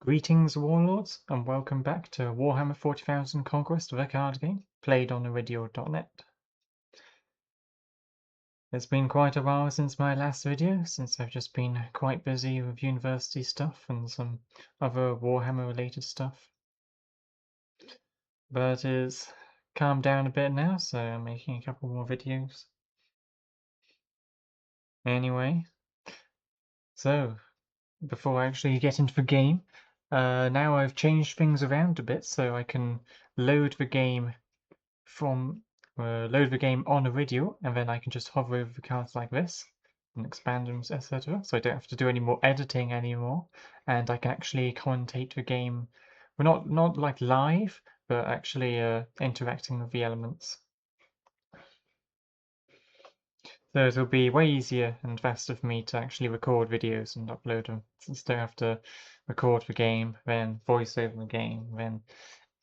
Greetings, Warlords, and welcome back to Warhammer 40,000 Conquest, the card game, played on Iridio.net. It's been quite a while since my last video, since I've just been quite busy with university stuff and some other Warhammer-related stuff. But it's calmed down a bit now, so I'm making a couple more videos. Anyway, so before I actually get into the game, now I've changed things around a bit so I can load the game on Iridio, and then I can just hover over the cards like this and expand them, etc. So I don't have to do any more editing anymore, and I can actually commentate the game. Well, not like live, but actually interacting with the elements. So it'll be way easier and faster for me to actually record videos and upload them, since I don't have to record the game, then voice over the game, then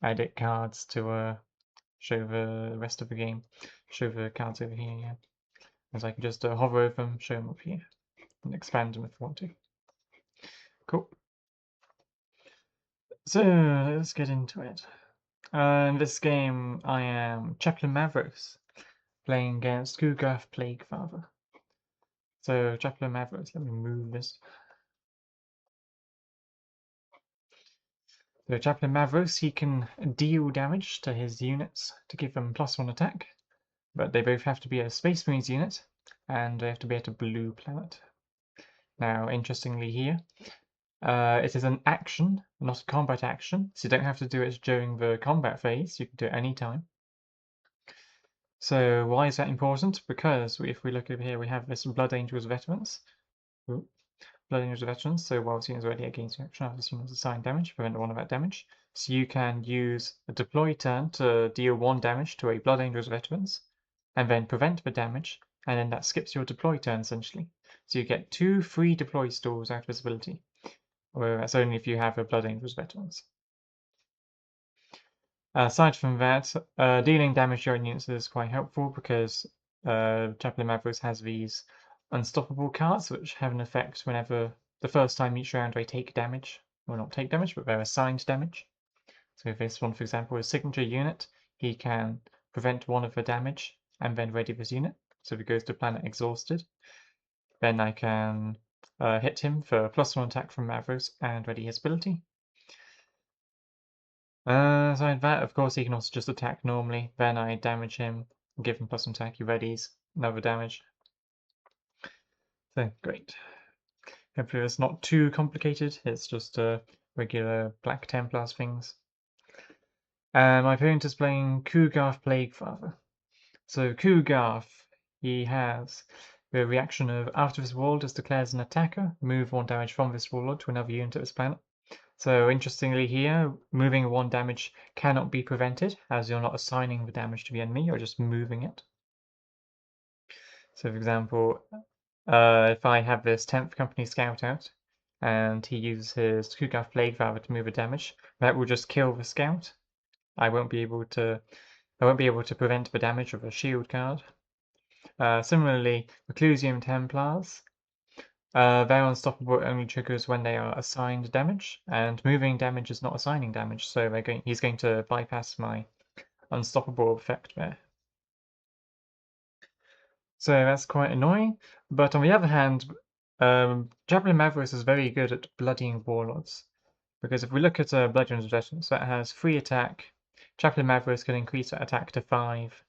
edit cards to show the rest of the game, show the cards over here, yeah. As I can just hover over them, show them up here, and expand them if I want to. Cool. So let's get into it. In this game, I am Chaplain Mavros, playing against Plaguefather. So Chaplain Mavros, let me move this. So Chaplain Mavros, he can deal damage to his units to give them +1 attack, but they both have to be a Space Marines unit, and they have to be at a blue planet. Now, interestingly here, it is an action, not a combat action, so you don't have to do it during the combat phase, you can do it anytime. So why is that important? Because if we look over here, we have this Blood Angels Veterans. Ooh. Blood Angels Veterans, so while the unit is already against the action, this unit is assigned damage, prevent 1 of that damage. So you can use a deploy turn to deal 1 damage to a Blood Angels Veterans, and then prevent the damage, and then that skips your deploy turn essentially. So you get 2 free deploy stalls out of this ability. Well, that's only if you have a Blood Angels Veterans. Aside from that, dealing damage to your units is quite helpful because Chaplain Mavros has these unstoppable cards which have an effect whenever the first time each round they take damage. Well, not take damage, but they're assigned damage. So if this one, for example, is Signature Unit, he can prevent 1 of the damage and then ready this unit. So if he goes to planet exhausted, then I can hit him for +1 attack from Mavros and ready his ability. Aside that, of course, he can also just attack normally. Then I damage him, give him +1 attack, he readies, another damage. So, great. Hopefully it's not too complicated, it's just regular Black Templars things. My opponent is playing Plaguefather. So Kugarth, he has the reaction of after this warlord is declared an attacker, move 1 damage from this warlord to another unit of this planet. So interestingly here, moving 1 damage cannot be prevented, as you're not assigning the damage to the enemy, you're just moving it. So for example, if I have this 10th Company Scout out, and he uses his Kugarth Plaguefather to move a damage, that will just kill the Scout. I won't be able to prevent the damage of a shield card. Similarly, Reclusium Templars, their unstoppable only triggers when they are assigned damage, and moving damage is not assigning damage, so he's going to bypass my unstoppable effect there. So that's quite annoying, but on the other hand, Chaplain Mavros is very good at bloodying warlords, because if we look at Blood Angels Veterans, that has 3 attack. Chaplain Mavros can increase that attack to 5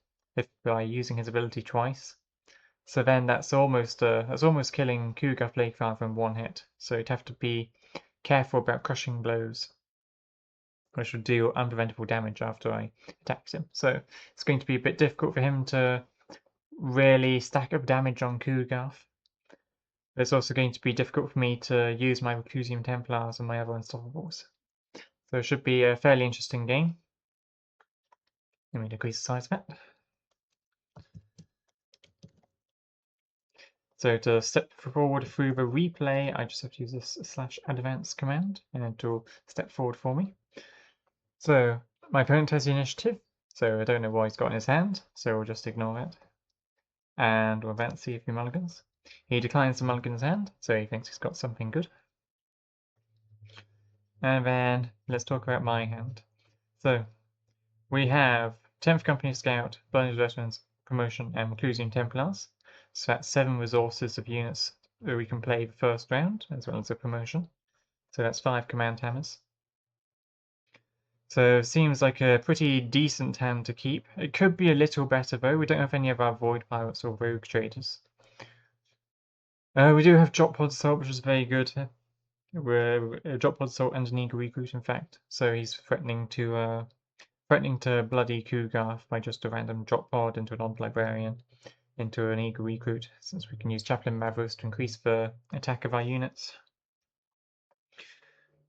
by using his ability twice. So then that's almost killing Kugarth Plaguefather in 1 hit. So you'd have to be careful about crushing blows, which would deal unpreventable damage after I attacked him. So it's going to be a bit difficult for him to really stack up damage on Kugarth. It's also going to be difficult for me to use my Reclusium Templars and my other unstoppables. So it should be a fairly interesting game. Let me decrease the size of it. So to step forward through the replay, I just have to use this /advance command, and it will step forward for me. So my opponent has the initiative, so I don't know what he's got in his hand, so we'll just ignore it. And we'll advance see if he mulligans. He declines the mulligan's hand, so he thinks he's got something good. And then let's talk about my hand. So we have 10th Company Scout, Blinded Veterans, Promotion, and Inclusion Templars. So that's 7 resources of units that we can play the first round, as well as a promotion. So that's 5 Command Hammers. So seems like a pretty decent hand to keep. It could be a little better though. We don't have any of our Void Pirates or Rogue Traders. We do have Drop Pod Assault, which is very good. We're Drop Pod Assault and an Eagle Recruit, in fact. So he's threatening to bloody Kugarth by just a random drop pod into an odd librarian, into an Eagle Recruit, since we can use Chaplain Mavros to increase the attack of our units.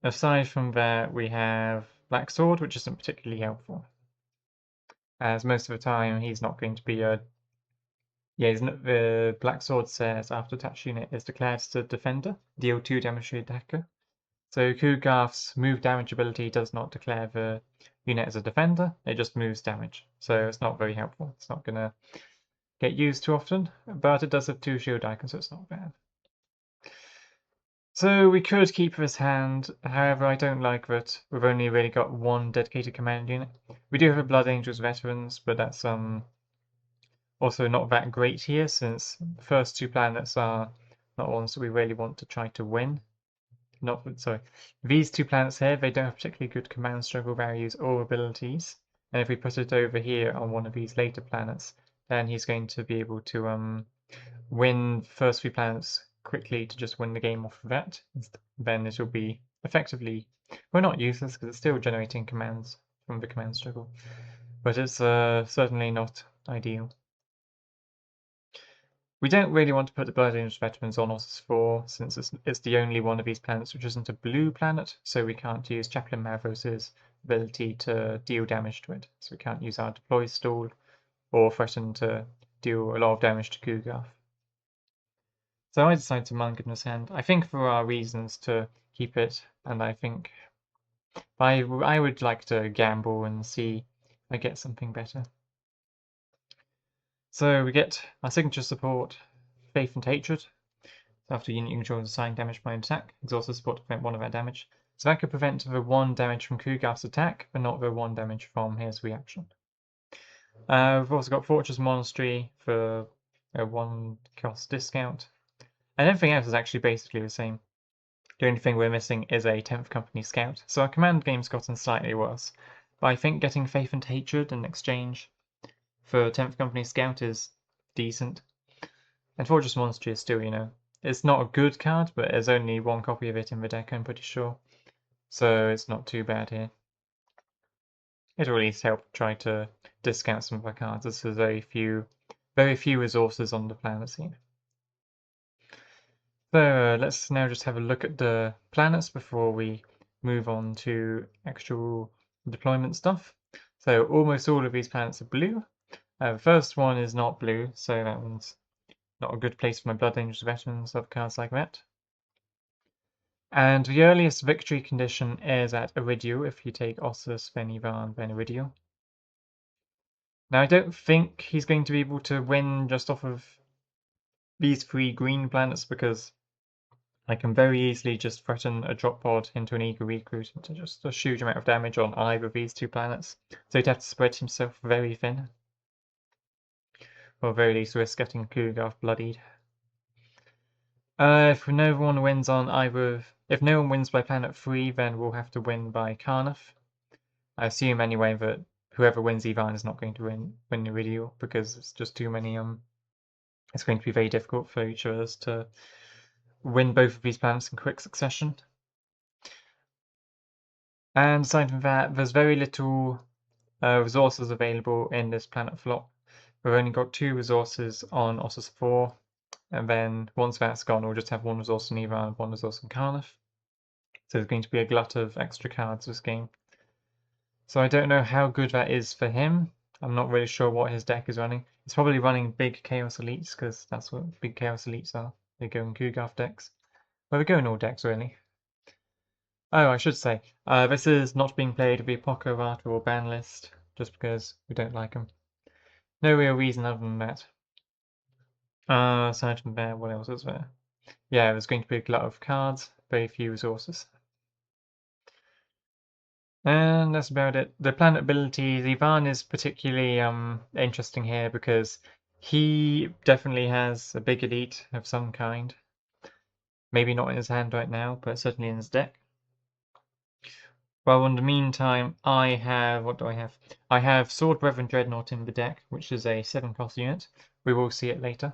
Aside from that, we have Black Sword, which isn't particularly helpful, as most of the time he's not going to be a... Yeah, the Black Sword says after attached unit is declared as a defender, deal 2 damage to the attacker. So Kugarth's move damage ability does not declare the unit as a defender, it just moves damage. So it's not very helpful. It's not going to get used too often, but it does have 2 shield icons, so it's not bad. So we could keep this hand, however I don't like that we've only really got 1 dedicated command unit. We do have a Blood Angels Veterans, but that's also not that great here, since the first 2 planets are not ones that we really want to try to win. These 2 planets here, they don't have particularly good command struggle values or abilities. And if we put it over here on one of these later planets, then he's going to be able to win the first 3 planets quickly to just win the game off of that. Then it will be effectively, well, not useless because it's still generating commands from the command struggle, but it's certainly not ideal. We don't really want to put the Blood Angels Veterans on Ossus 4, since it's the only one of these planets which isn't a blue planet, so we can't use Chaplain Mavros' ability to deal damage to it. So we can't use our Deploy Stall or threaten to deal a lot of damage to Kugarth. So I decided to Monk in this hand. I think there are reasons to keep it, and I think I would like to gamble and see if I get something better. So we get our signature support, Faith and Hatred. After unit controls assign damage by an attack, exhausted support to prevent 1 of our damage. So that could prevent the 1 damage from Kugarth's attack, but not the 1 damage from his reaction. We've also got Fortress Monastery for a 1 cost discount. And everything else is actually basically the same. The only thing we're missing is a 10th Company Scout, so our command game's gotten slightly worse. But I think getting Faith and Hatred in exchange for 10th Company Scout is decent. And Fortress Monastery is still, it's not a good card, but there's only 1 copy of it in the deck, I'm pretty sure. So it's not too bad here. It'll at least help try to discount some of our cards. This is very few resources on the planet scene. So let's now just have a look at the planets before we move on to actual deployment stuff. So almost all of these planets are blue. The first one is not blue, so that one's not a good place for my Blood Angels Veterans of cards like that. And the earliest victory condition is at Iridial if you take Ossus, Venivan, then Iridial. Now I don't think he's going to be able to win just off of these 3 green planets, because I can very easily just threaten a drop pod into an Eagle Recruit into just a huge amount of damage on either of these 2 planets. So he'd have to spread himself very thin. Or at very least risk getting Kugarth bloodied. If no one wins on either... If no one wins by planet 3, then we'll have to win by Carnath. I assume anyway that whoever wins Ivan is not going to win Iridial, because it's just too many... It's going to be very difficult for each of us to win both of these planets in quick succession. And aside from that, there's very little resources available in this planet flop. We've only got 2 resources on Ossus 4, and then once that's gone, we'll just have 1 resource in Ivan and 1 resource in Carnath. So there's going to be a glut of extra cards this game. So I don't know how good that is for him. I'm not really sure what his deck is running. He's probably running big Chaos Elites, because that's what big Chaos Elites are. They go in Kugarth decks. Well, they go in all decks, really. Oh, I should say, this is not being played via Poco Rata or ban list, just because we don't like them. No real reason other than that. Aside from that, what else is there? Yeah, there's going to be a glut of cards, very few resources. And that's about it. The planet abilities, Ivan is particularly interesting here because he definitely has a big elite of some kind. Maybe not in his hand right now, but certainly in his deck. Well, in the meantime, I have... what do I have? I have Sword Reverend Dreadnought in the deck, which is a 7-cost unit. We will see it later.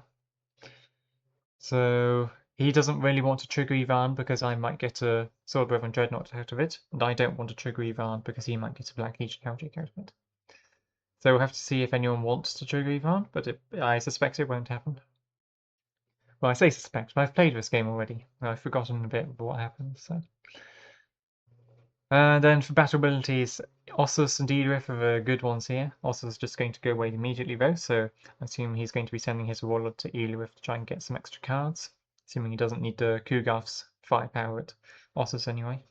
So he doesn't really want to trigger Ivan because I might get a Sword Reverend Dreadnought out of it, and I don't want to trigger Ivan because he might get a Black Legion Counter out of it. So we'll have to see if anyone wants to trigger Ivan, but I suspect it won't happen. Well, I say suspect, but I've played this game already. I've forgotten a bit of what happens. So. And then for battle abilities, Ossus and Diedrith are the good ones here. Ossus is just going to go away immediately though, so I assume he's going to be sending his Warlord to Elirith to try and get some extra cards. Assuming he doesn't need the Kugarth's firepower at Ossus anyway.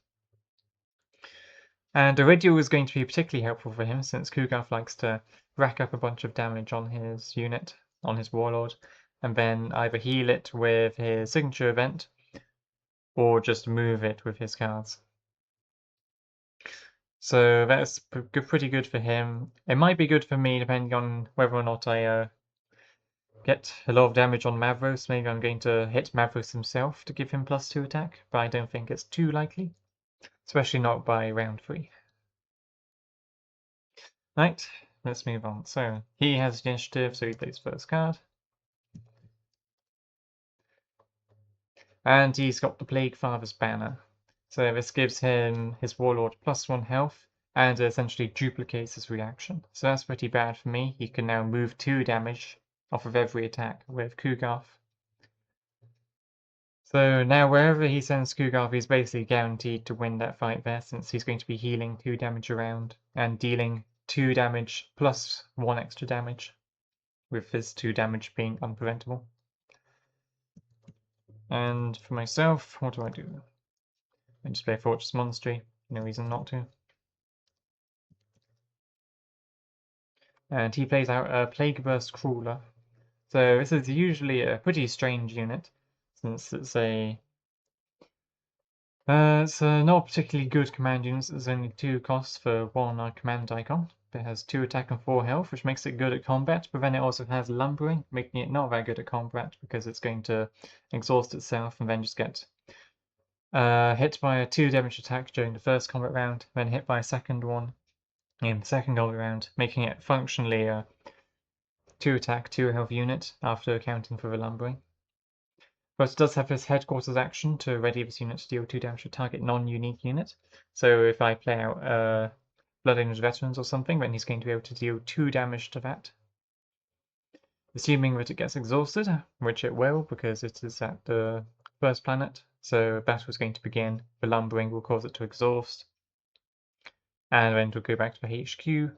And Iridial is going to be particularly helpful for him since Kugarth likes to rack up a bunch of damage on his unit, on his Warlord, and then either heal it with his signature event or just move it with his cards. So that's pretty good for him. It might be good for me depending on whether or not I get a lot of damage on Mavros. Maybe I'm going to hit Mavros himself to give him +2 attack, but I don't think it's too likely. Especially not by round 3. Right, let's move on. So he has the initiative, so he plays first card. And he's got the Plaguefather's banner. So this gives him his Warlord +1 health, and essentially duplicates his reaction. So that's pretty bad for me. He can now move 2 damage off of every attack with Kugarth. So now wherever he sends Kugarth, he's basically guaranteed to win that fight there, since he's going to be healing 2 damage around and dealing 2 damage plus 1 extra damage, with his 2 damage being unpreventable. And for myself, what do I do? I just play Fortress Monastery, no reason not to. And he plays out a Plague Burst Crawler. So this is usually a pretty strange unit, since it's not particularly good command unit. There's only 2 costs for 1 command icon. It has 2 attack and 4 health, which makes it good at combat, but then it also has lumbering, making it not very good at combat because it's going to exhaust itself and then just get hit by a 2 damage attack during the first combat round, then hit by a second one in the second combat round, making it functionally a 2 attack, 2 health unit after accounting for the lumbering. But it does have this headquarters action to ready this unit to deal 2 damage to target non-unique unit. So if I play out Blood Angels Veterans or something, then he's going to be able to deal 2 damage to that. Assuming that it gets exhausted, which it will because it is at the first planet. So battle is going to begin, the lumbering will cause it to exhaust, and then it will go back to the HQ,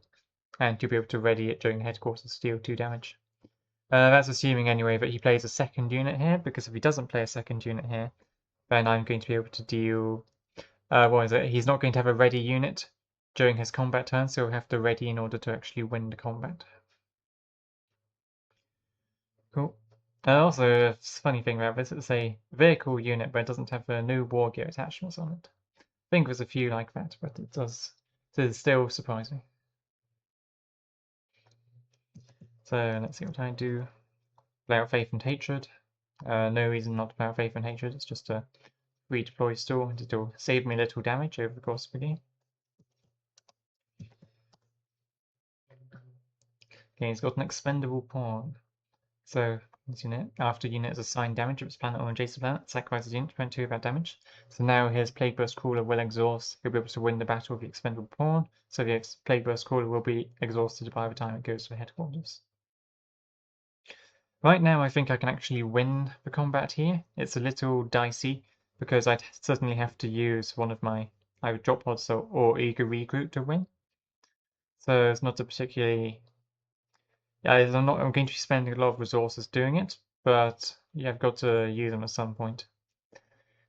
and you'll be able to ready it during headquarters to deal 2 damage. That's assuming anyway that he plays a second unit here, because if he doesn't play a second unit here, then I'm going to be able to deal... what is it? He's not going to have a ready unit during his combat turn, so he'll have to ready in order to actually win the combat. Cool. Also, a funny thing about this, it's a vehicle unit, but it doesn't have no war gear attachments on it. I think there's a few like that, but it does still surprise me. So let's see what I do. Play out Faith and Hatred. No reason not to play out Faith and Hatred, it's just a redeploy store and it'll save me a little damage over the course of the game. Okay, he's got an expendable pawn. So this unit, after unit is assigned damage of its planet or adjacent planet, sacrifices unit to prevent 2 of that damage. So now his Plague Burst Crawler will exhaust. He'll be able to win the battle with the expendable pawn. So the Plague Burst Crawler will be exhausted by the time it goes to headquarters. Right now, I think I can actually win the combat here. It's a little dicey because I'd certainly have to use one of my either drop pods or eager regroup to win. So it's not a particularly... I'm going to be spending a lot of resources doing it, but yeah, I've got to use them at some point.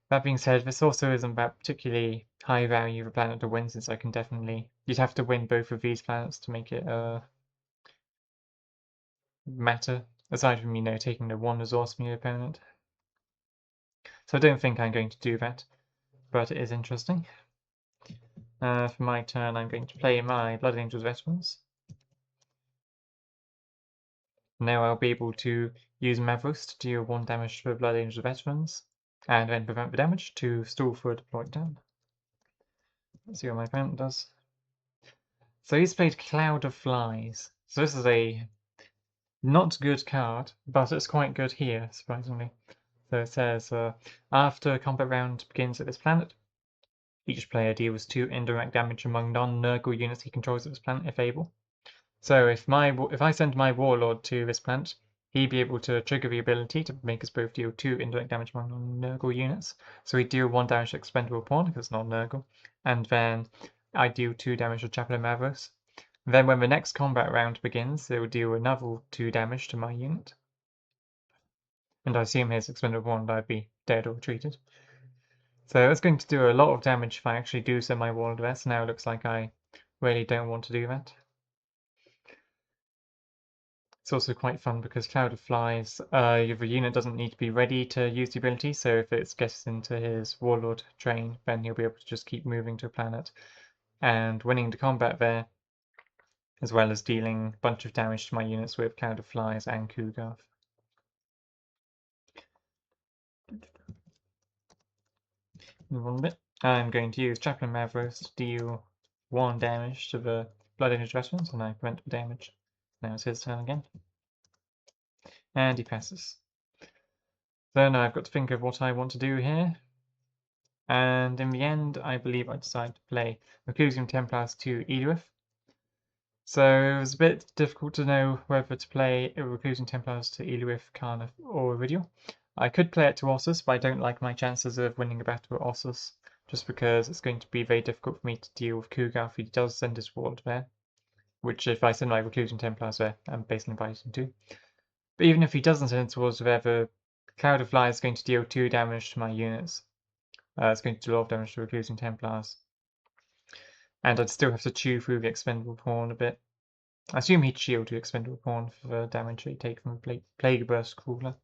That being said, this also isn't that particularly high value of a planet to win, since I can definitely... You'd have to win both of these planets to make it matter, aside from, taking the 1 resource from your opponent. So I don't think I'm going to do that, but it is interesting. For my turn, I'm going to play my Blood Angels Veterans. Now I'll be able to use Mavros to deal 1 damage to Blood Angels Veterans, and then prevent the damage to stall for a deployed down. Let's see what my opponent does. So he's played Cloud of Flies. So this is a not good card, but it's quite good here, surprisingly. So it says, after a combat round begins at this planet, each player deals 2 indirect damage among non-Nurgle units he controls at this planet, if able. So if I send my Warlord to this planet, he'd be able to trigger the ability to make us both deal 2 indirect damage among non-Nurgle units. So he'd deal 1 damage to expendable pawn, because it's not Nurgle, and then I deal 2 damage to Chaplain Mavros. Then when the next combat round begins, it will deal another 2 damage to my unit. And I assume his expendable pawn I'd be dead or retreated. So it's going to do a lot of damage if I actually do send my Warlord there, so now it looks like I really don't want to do that. It's also quite fun because Cloud of Flies, the unit doesn't need to be ready to use the ability, so if it gets into his Warlord train, then he'll be able to just keep moving to a planet and winning the combat there, as well as dealing a bunch of damage to my units with Cloud of Flies and Kugarth. Move on a bit. I'm going to use Chaplain Mavros to deal 1 damage to the Blood Angel Veterans, and I prevent the damage. Now it's his turn again. And he passes. So now I've got to think of what I want to do here. And in the end, I believe I decided to play Reclusium Templars to Eluith. So it was a bit difficult to know whether to play Reclusium Templars to Eluith, Carnif, or Iridial. I could play it to Ossus, but I don't like my chances of winning a battle at Ossus, just because it's going to be very difficult for me to deal with Kugarth if he does send his Warlord there. Which, if I send my Reclusium Templars there, I'm basically invited him to. But even if he doesn't send it towards there, the Cloud of Flies is going to deal 2 damage to my units. It's going to do a lot of damage to Reclusium Templars. And I'd still have to chew through the expendable pawn a bit. I assume he'd shield the expendable pawn for the damage he'd take from Plague Burst Crawler.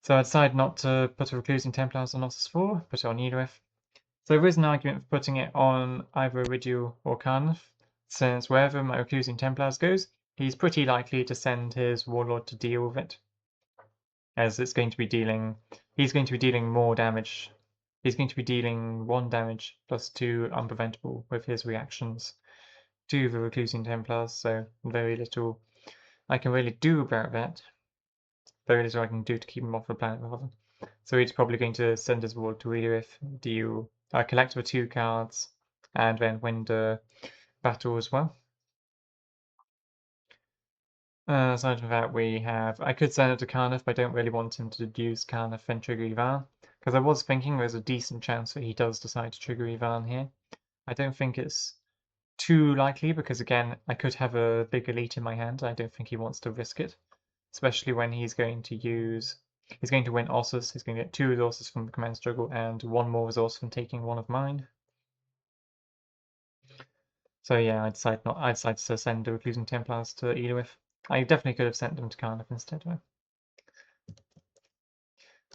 So I decided not to put a Reclusium Templars on Ossus 4, put it on Eluith. So there is an argument for putting it on either Iridial or Carnif, since wherever my Reclusium Templars goes, he's pretty likely to send his Warlord to deal with it. As he's going to be dealing more damage. He's going to be dealing 1 damage plus 2 unpreventable with his reactions to the Reclusium Templars, so very little I can really do about that. Very little I can do to keep him off the planet, rather. So he's probably going to send his Warlord to Eluith, deal collect the 2 cards, and then win the battle as well. Aside from that, I could send it to Carnif, but I don't really want him to use Carnif and trigger Ivan, because I was thinking there's a decent chance that he does decide to trigger Ivan here. I don't think it's too likely, because again, I could have a big elite in my hand. I don't think he wants to risk it, especially when he's going to win Ossus. He's going to get 2 resources from the command struggle and 1 more resource from taking 1 of mine. So yeah, I decided to send the Reclusium Templars to Eluith. I definitely could have sent them to Carnif instead, though.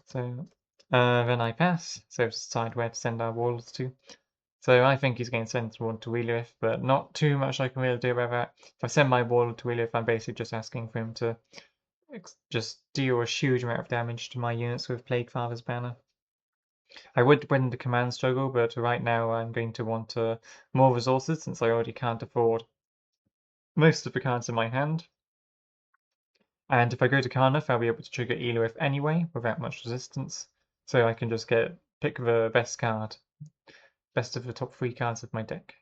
So then I pass, so decide where to send our Warlords to. So I think he's going to send one to Eluith, but not too much I can really do about that. If I send my Warlord to Eluith, I'm basically just asking for him to just deal a huge amount of damage to my units with Plaguefather's banner. I would win the command struggle, but right now I'm going to want more resources since I already can't afford most of the cards in my hand. And if I go to Carnif, I'll be able to trigger Eluith anyway without much resistance. So I can just pick the best card, best of the top 3 cards of my deck.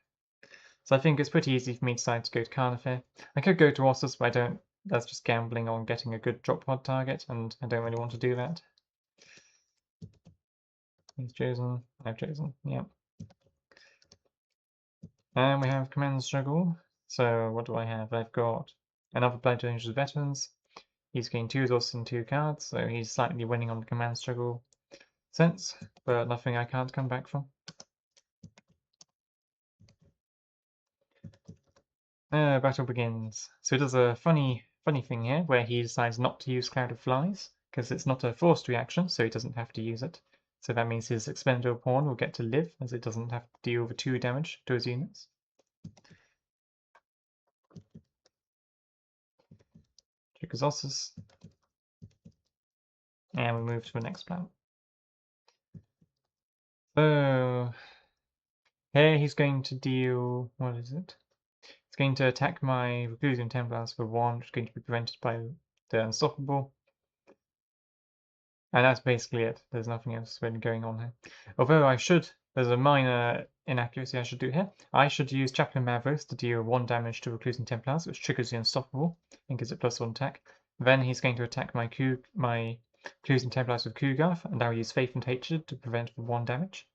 So I think it's pretty easy for me to decide to go to Carnif here. I could go to Ossus, but I don't. That's just gambling on getting a good drop pod target, and I don't really want to do that. He's chosen. I've chosen. Yeah. And we have command struggle. So what do I have? I've got another Blood Angels Veterans. He's getting 2 resources and 2 cards, so he's slightly winning on the command struggle sense, but nothing I can't come back from. Battle begins. So he does a funny thing here, where he decides not to use Cloud of Flies, because it's not a forced reaction, so he doesn't have to use it. So that means his expendable pawn will get to live, as it doesn't have to deal over 2 damage to his units. Triggers Ossus. And we move to the next planet. So here he's going to deal, what is it? It's going to attack my Reclusium Templars for 1, which is going to be prevented by the Unstoppable. And that's basically it. There's nothing else really going on here. Although there's a minor inaccuracy I should do here. I should use Chaplain Mavros to deal 1 damage to Reclusium Templars, which triggers the Unstoppable and gives it +1 attack. Then he's going to attack my Reclusium Templars with Kugarth, and I'll use Faith and Hatred to prevent 1 damage.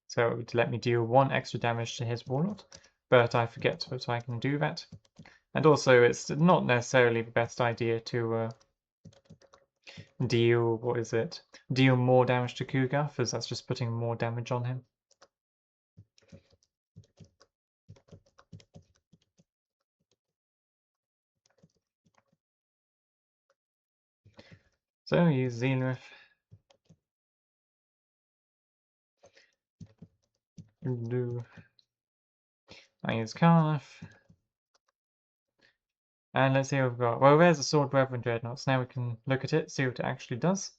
So to let me deal 1 extra damage to his Warlord. But I forget that I can do that. And also, it's not necessarily the best idea to deal more damage to Kugarth, as that's just putting more damage on him. So use Xenarith. I use Karnath. And let's see what we've got. Well, there's a Sword Brethren Dreadnoughts. Now we can look at it, see what it actually does.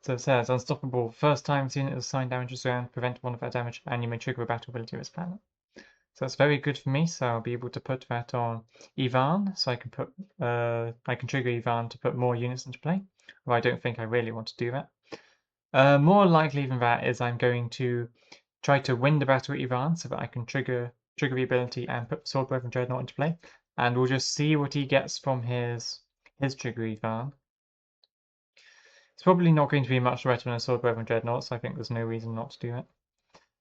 So it says, Unstoppable. First time this unit is assigned damage around, prevent 1 of that damage, and you may trigger a battle ability of this planet. So that's very good for me, so I'll be able to put that on Ivan, so I can trigger Ivan to put more units into play. Well, I don't think I really want to do that. More likely than that is I'm going to try to win the battle with Ivan so that I can trigger the ability and put Sword Brethren Dreadnought into play. And we'll just see what he gets from his trigger Ivan. It's probably not going to be much better than a Sword Brethren Dreadnought, so I think there's no reason not to do it.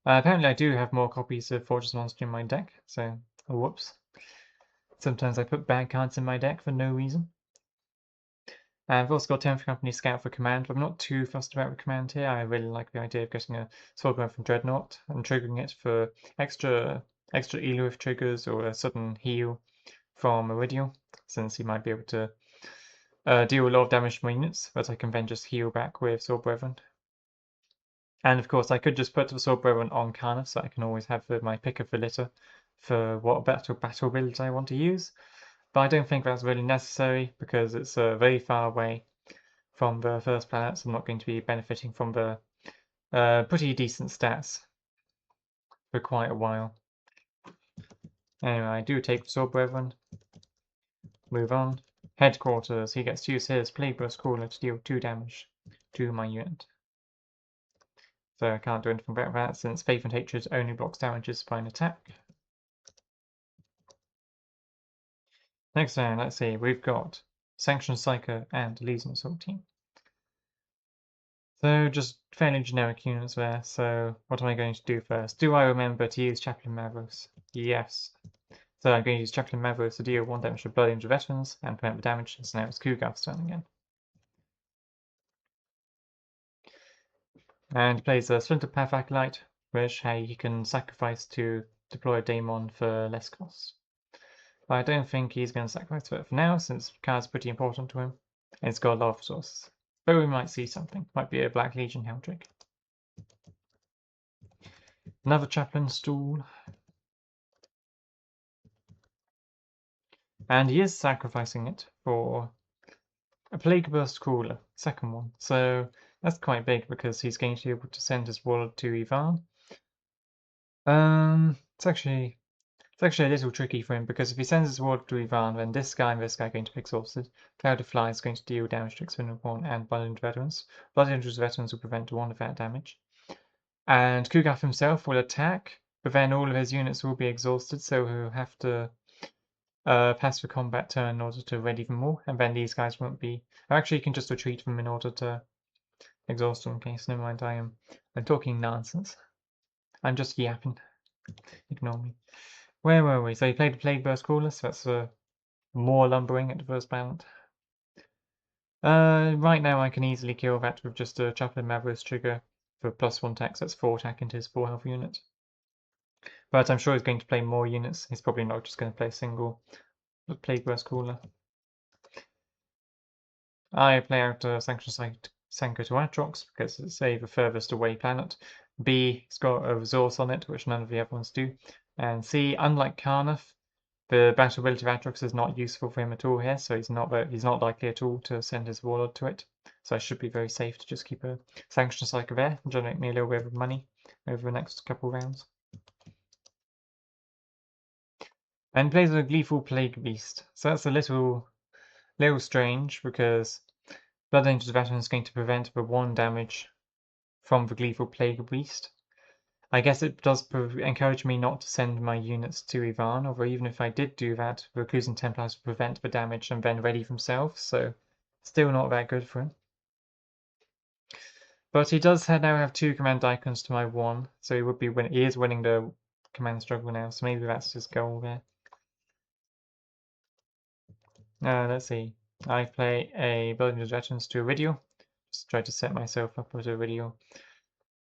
Apparently I do have more copies of Fortress Monster in my deck, so whoops. Sometimes I put bad cards in my deck for no reason. I've also got 10th Company Scout for command, but I'm not too fussed about the command here. I really like the idea of getting a Sword Brethren Dreadnought and triggering it for extra Elurith triggers or a sudden heal from Iridial, since he might be able to deal a lot of damage to my units, but I can then just heal back with Sword Brethren. And of course, I could just put the Sword Brethren on Karnath, so I can always have my pick of the litter for what battle build I want to use. But I don't think that's really necessary because it's very far away from the first planet, so I'm not going to be benefiting from the pretty decent stats for quite a while. Anyway, I do take the Sword Brethren. Move on. Headquarters. He gets to use his Plaguefather Crawler to deal 2 damage to my unit. So I can't do anything about that since Faith and Hatred only blocks damages by an attack. Next turn, let's see, we've got Sanction Psycho and Elysian Assault Team. So just fairly generic units there, so what am I going to do first? Do I remember to use Chaplain Mavros? Yes. So I'm going to use Chaplain Mavros to deal 1 damage to Blood Angel Veterans and prevent the damage, so now it's Kugarth's turn again. And he plays a Splinter Path Acolyte, which he can sacrifice to deploy a Daemon for less cost. But I don't think he's going to sacrifice it for now, since the card's pretty important to him, and it's got a lot of resources. But we might see something. Might be a Black Legion Helldrake. Another Chaplain Stool. And he is sacrificing it for a Plague Burst Crawler, second one. So that's quite big because he's going to be able to send his Warlord to Ivan. It's actually a little tricky for him because if he sends his Warlord to Ivan, then this guy and this guy are going to be exhausted. Cloud of Fly is going to deal damage to Expendable Pawn and Blood Angel Veterans. Blood Angel Veterans will prevent 1 of that damage. And Kugarth himself will attack, but then all of his units will be exhausted, so he'll have to pass the combat turn in order to ready them all, and then these guys won't be. Actually, you can just retreat them in order to exhaust them. Okay, so never mind. I'm talking nonsense. I'm just yapping. Ignore me. Where were we? So he played the Plague Burst Crawler, so that's more lumbering at the first planet. Right now I can easily kill that with just a Chaplain Mavros trigger for +1 attack, so that's 4 attack into his 4 health unit. But I'm sure he's going to play more units. He's probably not just going to play a single Plague Burst Crawler. I play out Sanction Senko to Atrox because it's A, the furthest away planet, B, it's got a resource on it, which none of the other ones do, and C, unlike Carnif, the battle ability of Atrox is not useful for him at all here, so he's not likely at all to send his Warlord to it. So I should be very safe to just keep a Sanction Cycle there and generate me a little bit of money over the next couple rounds. And plays a Gleeful Plague Beast, so that's a little strange because Blood Angel's Veteran is going to prevent the 1 damage from the Gleeful Plague Beast. I guess it does encourage me not to send my units to Ivan, although even if I did do that, the Recusant Templars would prevent the damage and then ready themselves, so still not that good for him. But he does now have 2 command icons to my 1, so he is winning the command struggle now, so maybe that's his goal there. Let's see. I play a Blood Angel's Veterans to Iridial. Just try to set myself up with Iridial.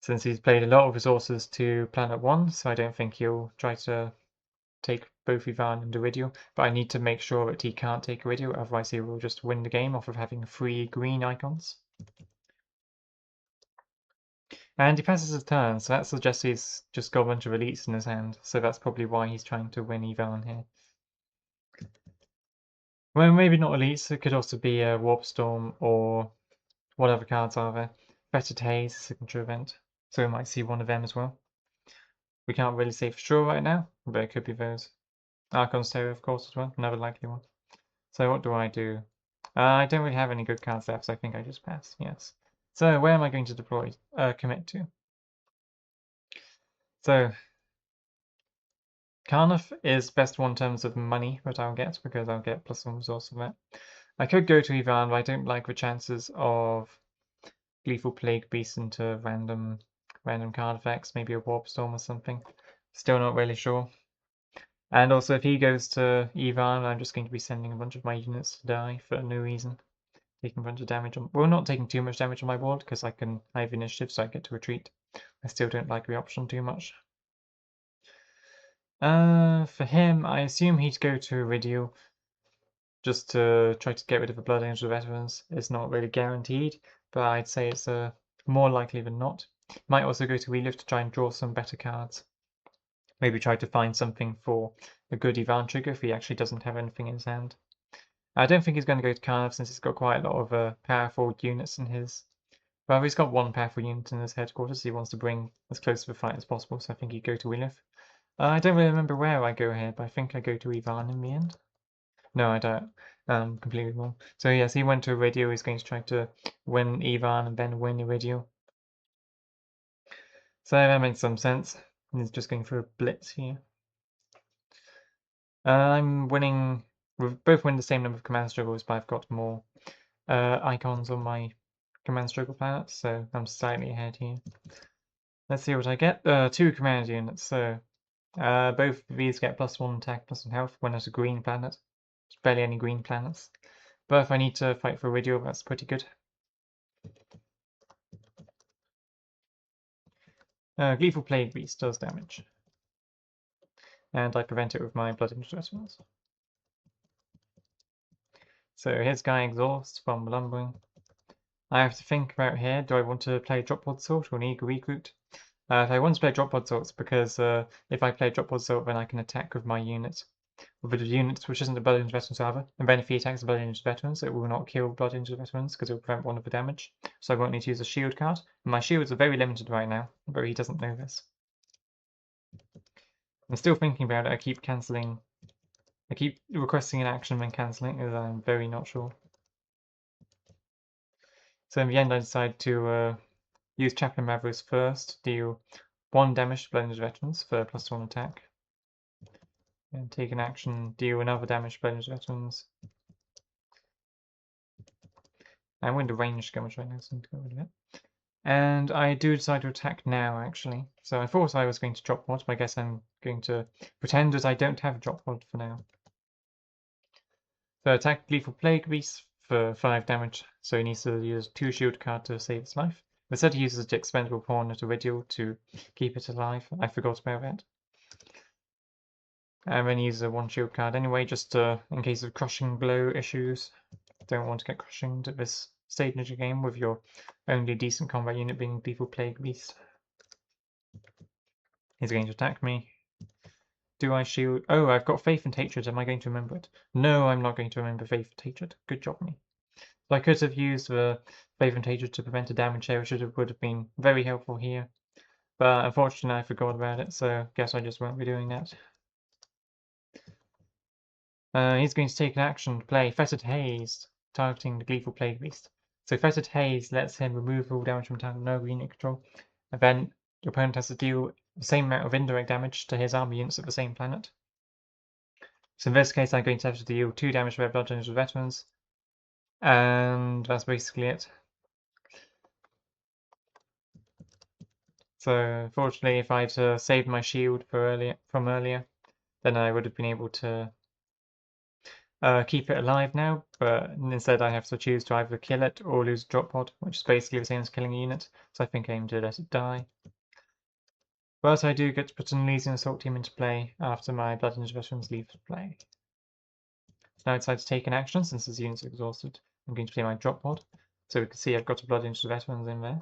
Since he's played a lot of resources to Planet 1, so I don't think he'll try to take both Ivan and Iridial. But I need to make sure that he can't take Iridial, otherwise he will just win the game off of having 3 green icons. And he passes his turn, so that suggests he's just got a bunch of elites in his hand, so that's probably why he's trying to win Ivan here. Well, maybe not elites, it could also be a Warp Storm or what other cards are there? Fetid Haze, signature event, so we might see one of them as well. We can't really say for sure right now, but it could be those. Archon Stereo, of course, as well, another likely one. So what do? I don't really have any good cards left, so I think I just pass, yes. So where am I going to deploy, commit to? So Carnif is best one in terms of money that I'll get, because I'll get +1 resource of that. I could go to Ivan, but I don't like the chances of Gleeful Plague Beast into random card effects, maybe a Warp Storm or something. Still not really sure. And also, if he goes to Ivan, I'm just going to be sending a bunch of my units to die for no reason. Taking a bunch of damage on... Well, not taking too much damage on my board, because I have initiative, so I get to retreat. I still don't like the option too much. For him, I assume he'd go to Iridial, just to try to get rid of the Blood Angel veterans. It's not really guaranteed, but I'd say it's more likely than not. Might also go to Relive to try and draw some better cards. Maybe try to find something for a good Ivan trigger if he actually doesn't have anything in his hand. I don't think he's going to go to Carnif since he's got quite a lot of powerful units in his... Well, he's got 1 powerful unit in his headquarters, so he wants to bring as close to the fight as possible, so I think he'd go to Relive. I don't really remember where I go here, but I think I go to Ivan in the end. No, I don't. Completely wrong. So yes, he went to Iridial. He's going to try to win Ivan and then win Iridial. So that makes some sense. He's just going for a blitz here. I'm winning. We both win the same number of command struggles, but I've got more icons on my command struggle planet, so I'm slightly ahead here. Let's see what I get. 2 command units. So both of these get +1 attack, +1 health when at a green planet. There's barely any green planets. But if I need to fight for Iridial, that's pretty good. Gleeful Plague Beast does damage. And I prevent it with my Blood Angel Veterans. So his guy exhausts from lumbering. I have to think about here, do I want to play Drop Pod Sort or an Eager Recruit? If I want to play Drop Pod Sorts, because if I play Drop Pod Sort, then I can attack with my unit. With a unit which isn't a Blood Angel Veterans however, and then if he attacks the Blood Angel Veterans, it will not kill Blood Angel Veterans because it will prevent 1 of the damage. So I won't need to use a shield card. And my shields are very limited right now, but he doesn't know this. I'm still thinking about it. I keep cancelling. I keep requesting an action and then cancelling, as I'm very not sure. So in the end, I decide to use Chaplain Mavros first, deal 1 damage to Blood Angel Veterans for +1 attack. And take an action, deal another damage to Blood Angel Veterans. I'm going to range skirmish right now, so I need to go rid of it. And I do decide to attack now, actually. So I thought I was going to drop pod, but I guess I'm going to pretend that I don't have a drop pod for now. So attack Gleeful Plague Beast for 5 damage, so he needs to use 2 shield card to save its life. Instead he uses the expendable pawn at Iridial to keep it alive. I forgot about that. And then he uses a 1 shield card anyway, just in case of crushing blow issues. Don't want to get crushing at this stage into the game with your only decent combat unit being Lethal Plague Beast. He's going to attack me. Do I shield? Oh, I've got Faith and Hatred. Am I going to remember it? No, I'm not going to remember Faith and Hatred. Good job, me. So I could have used the Faith and Hatred to prevent a damage here, which would have been very helpful here. But unfortunately, I forgot about it, so guess I just won't be doing that. He's going to take an action to play Fetid Haze, targeting the Gleeful Plague Beast. So Fetid Haze lets him remove all damage from town, no unit control, and then your opponent has to deal the same amount of indirect damage to his army units at the same planet. So in this case, I'm going to have to deal 2 damage to their Bludgeoners with Veterans, and that's basically it. So fortunately, if I'd saved my shield from earlier, then I would have been able to keep it alive now, but instead I have to choose to either kill it or lose a drop pod, which is basically the same as killing a unit, so I think I aim to let it die. But I do get to put an Elysian Assault Team into play after my Blood Ninja Veterans leave play. So now I decide to take an action since his unit's exhausted. I'm going to play my drop pod, so we can see I've got a Blood Ninja Veterans in there.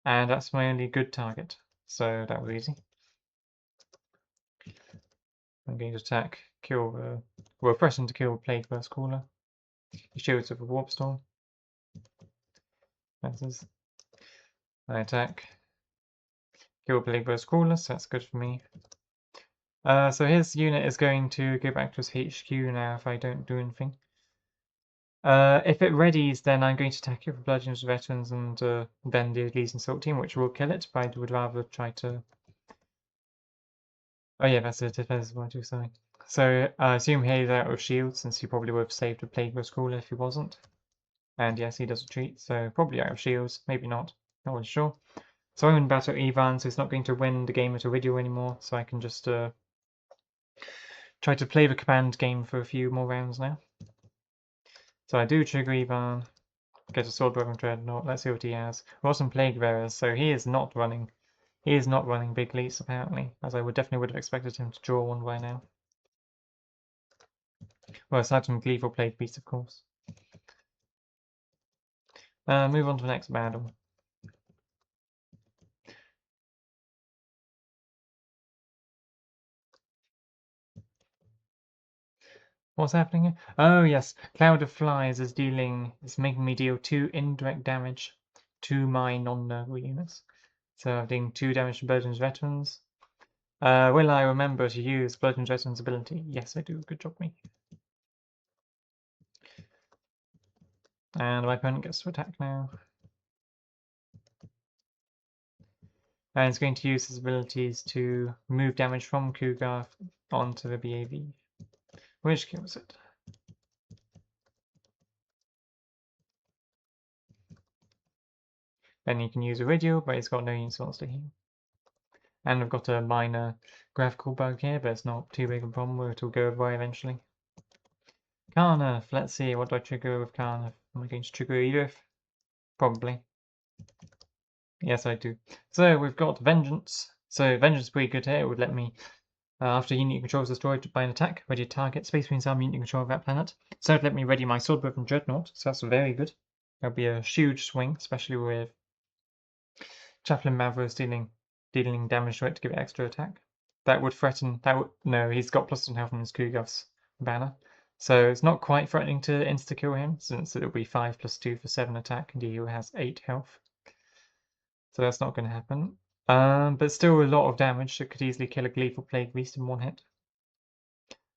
And that's my only good target, so that was easy. I'm going to attack, well, threaten to kill Plague Burst Caller. He shields with a Warp Storm. That's I attack, kill Plague Burst Caller, so that's good for me. So his unit is going to go back to his HQ now if I don't do anything. If it readies, then I'm going to attack it with Bludgeoners Veterans and then the Elysian Assault Team, which will kill it, but I would rather try to... Oh yeah, that's it, defense 1, 2, something. So I assume he's out of shield, since he probably would have saved a Plague Burst Caller if he wasn't. And yes, he does retreat, so probably out of shields, maybe not really sure. So I'm in battle Ivan, so he's not going to win the game at Iridio anymore, so I can just try to play the command game for a few more rounds now. So I do trigger Ivan, get a Swordbearer Dreadnought, let's see what he has. We've got some Plague Bearers, so he is not running big leads apparently, as I definitely would have expected him to draw one by now. Well, aside from Gleeful Plague Beast, of course. Move on to the next battle. What's happening here? Oh yes, Cloud of Flies is making me deal 2 indirect damage to my non-Nurgle units. So I'm doing 2 damage to Bludgeoners Veterans. Will I remember to use Bludgeoners Veterans ability? Yes, I do. Good job, me. And my opponent gets to attack now. And it's going to use his abilities to move damage from Cougar onto the BAV, which kills it. Then he can use a radio, but he's got no units he wants to heal. And I've got a minor graphical bug here, but it's not too big a problem, it'll go away eventually. Carnif, let's see, what do I trigger with Carnif? Am I going to trigger Edith? Probably. Yes, I do. So we've got Vengeance. So Vengeance is pretty good here, it would let me, after unit control is destroyed by an attack, ready to target Space Marines army unit control of that planet. So it'd let me ready my Swordbearer and Dreadnought, so that's very good. That'll be a huge swing, especially with Chaplain Mavros dealing damage to it to give it extra attack. That would threaten. No, he's got +1 health on his Kugav's banner, so it's not quite threatening to insta kill him, since it'll be 5 + 2 for 7 attack, and he has 8 health. So that's not going to happen. But still a lot of damage that could easily kill a Gleeful Plague Beast in one hit.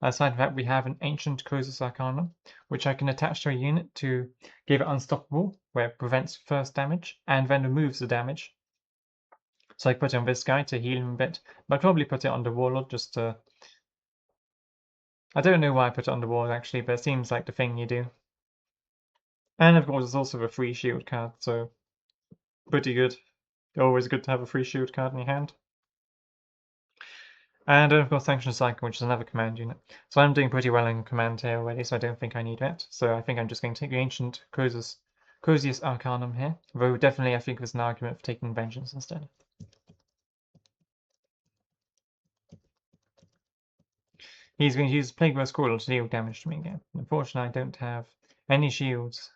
Aside from that, we have an Ancient Cruiser's Arcanum, which I can attach to a unit to give it Unstoppable, where it prevents first damage, and then removes the damage. So I put it on this guy to heal him a bit, but I'd probably put it on the Warlord just to... I don't know why I put it on the Warlord actually, but it seems like the thing you do. And of course it's also a free shield card, so pretty good. Always good to have a free shield card in your hand. And then of course Sanction Cycle, which is another command unit. So I'm doing pretty well in command here already, so I don't think I need that. So I think I'm just going to take the Ancient Cruiser's Arcanum here, though definitely I think there's an argument for taking Vengeance instead. He's going to use Plague Burst Caller to deal damage to me again. Unfortunately, I don't have any shields